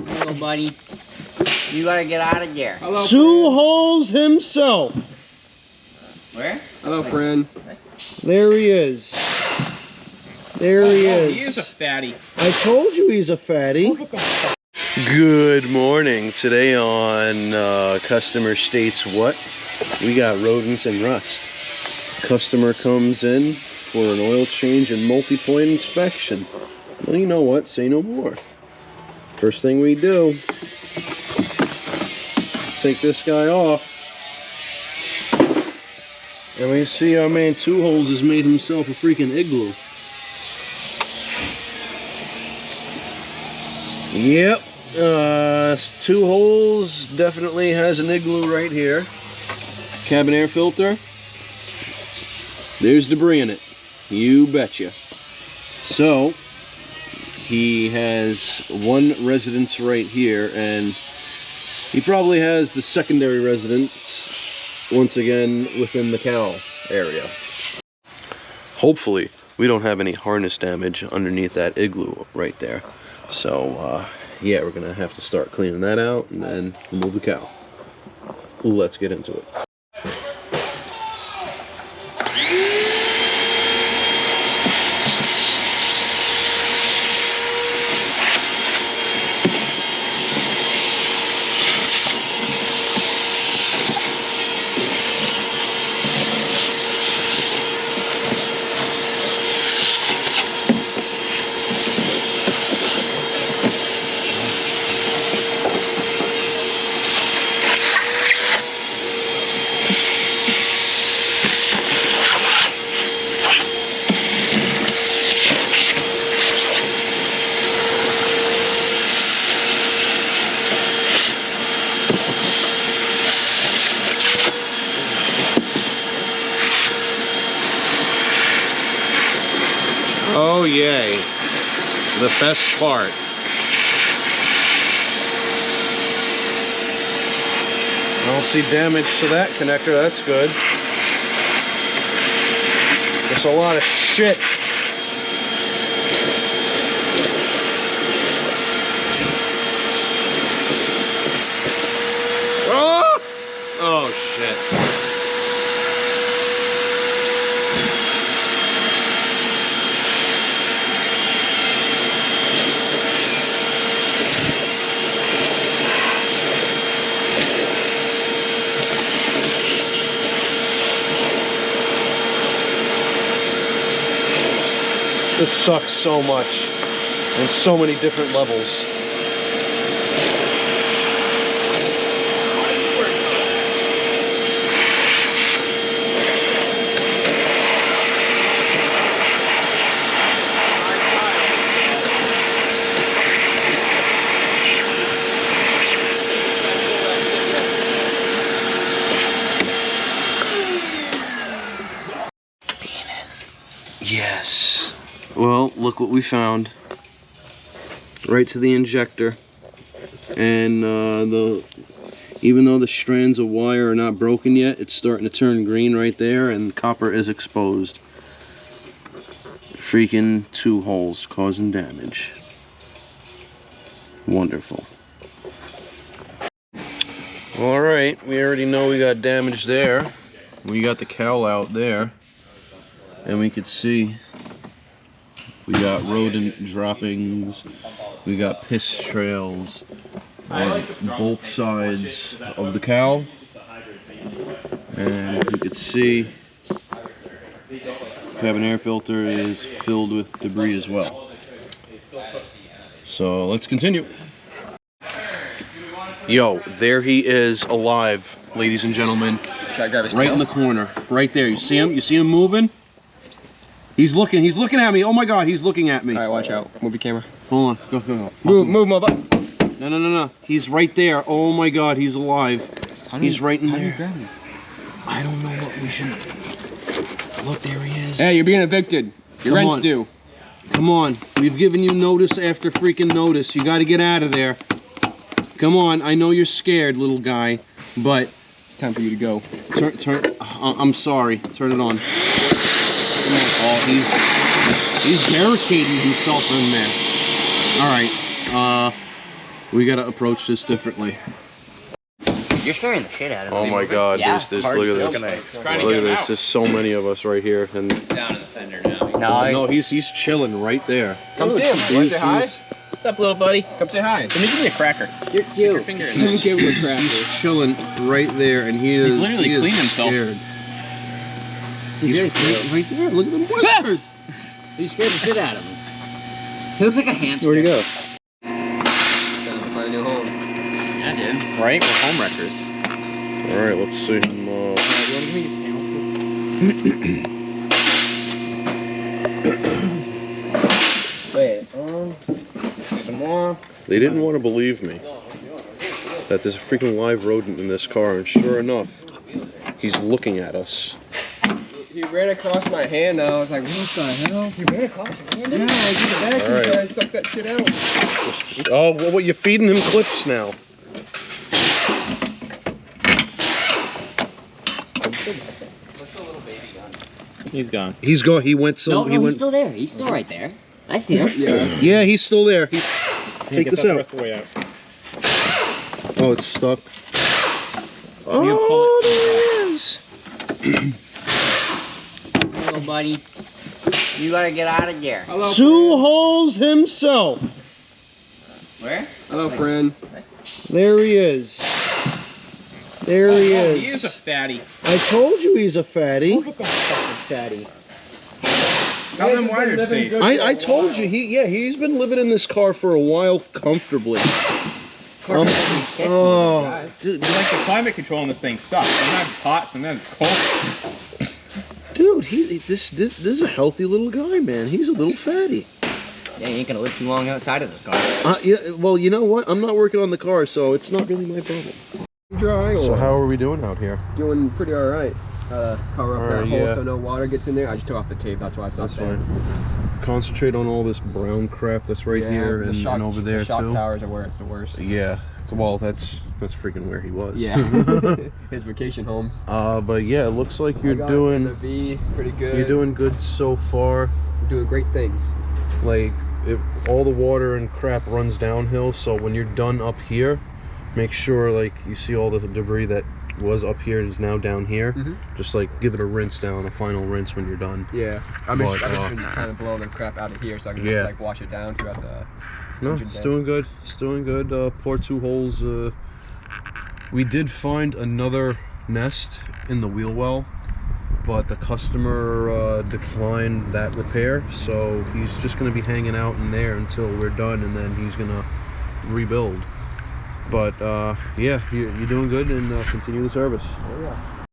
Hello, buddy. You gotta get out of there. Hello, Two holes himself. Where? Hello, friend. There he is. There he is. He is a fatty. I told you he's a fatty. Look at that. Good morning. Today on Customer States What? We got rodents and rust. Customer comes in for an oil change and multi-point inspection. Well, you know what? Say no more. First thing we do, take this guy off. And we see our man Two Holes has made himself a freaking igloo. Yep. Two Holes definitely has an igloo right here. Cabin air filter. There's debris in it. You betcha. So, he has one residence right here, and he probably has the secondary residence once again within the cowl area. Hopefully, we don't have any harness damage underneath that igloo right there. So, yeah, we're gonna have to start cleaning that out and then remove the cowl. Let's get into it. Oh yay, the best part. I don't see damage to that connector, that's good. There's a lot of shit. Oh, oh shit. This sucks so much on so many different levels. Yes. Well, look what we found. Right to the injector. And even though the strands of wire are not broken yet, it's starting to turn green right there, and copper is exposed. Freaking Two Holes causing damage. Wonderful. Alright, we already know we got damage there. We got the cowl out there. And we could see we got rodent droppings, we got piss trails on both sides of the cowl, and you could see cabin air filter is filled with debris as well. So let's continue. Yo, there he is alive, ladies and gentlemen. Should I grab his right tail? in the corner, right there. You see him? You see him moving? He's looking at me. Oh my god, he's looking at me. Alright, watch out. Move your camera. Hold on, go. Move, move, No. He's right there. Oh my god, he's alive. He's right in there. How do you grab him? I don't know what we should... Look, there he is. Hey, you're being evicted. Your rent's due. Come on. We've given you notice after freaking notice. You gotta get out of there. Come on, I know you're scared, little guy, but... It's time for you to go. Turn. I'm sorry. Turn it on. Oh, he's barricading himself in there. All right. We gotta approach this differently. You're scaring the shit out of me. Oh my God! Yeah, Look at this! Look at this! There's so many of us right here, and Down in the fender now. No, no, he's chilling right there. Come see him. You want to say hi? What's up, little buddy? Come say hi. Let me give me a cracker. you're Stick your cute. finger in Let there. me give him a cracker. He's chilling right there, and he is. He's literally he is cleaned himself. scared. He's Right there. Look at them whiskers. You scared the shit out of him. He looks like a hamster. Where'd he go? Find a new home. Yeah, I did. Right? We're home wreckers. All right, let's see him. Wait, some more. They didn't want to believe me that there's a freaking live rodent in this car, and sure enough, he's looking at us. He ran across my hand. I was like, what the hell? You ran across your hand? Yeah, I did the vacuum All right. try to suck that shit out. Oh, well, what? You're feeding him clips now. He's gone. He's gone. He went some. No, he he's went. still there. He's still right there. I see him. Yeah. Yeah, he's still there. Take this The out. rest of the way out. Oh, it's stuck. You pull Oh, it. there it is. Hello, buddy. You gotta get out of here. Hello, Two holes himself. Where? Hello, friend. There he is. There he is. He is a fatty. I told you he's a fatty. Look at that fucking fatty. How them wires taste? I told you he's been living in this car for a while comfortably. Oh, dude, Like the climate control on this thing sucks. Sometimes it's hot, sometimes it's cold. dude, this is a healthy little guy, man. He's a little fatty. Yeah, you ain't gonna live too long outside of this car. Yeah. Well, you know what? I'm not working on the car, so it's not really my problem. Dry or So how are we doing out here? doing pretty all right. Cover up that Alright, hole yeah. so no water gets in there. I just took off the tape. That's why I stopped That's there. fine. Concentrate on all this brown crap that's right here the and, shock, over there the shock too. towers are where it's the worst. Yeah. Well, that's freaking where he was. Yeah. His vacation homes. But yeah, it looks like you're I got doing the V pretty good. you're doing good so far. You're doing great things. Like all the water and crap runs downhill, so when you're done up here, make sure like you see all the debris that was up here is now down here. Just like give it a rinse down, a final rinse when you're done. Yeah. I've just But, been kind of blowing the crap out of here so I can yeah. just like wash it down throughout the No, engine it's bay. doing good. It's doing good. Pour 2 holes. We did find another nest in the wheel well, but the customer declined that repair, so he's just going to be hanging out in there until we're done, and then he's going to rebuild. But yeah, you're doing good, and continue the service. Oh, yeah.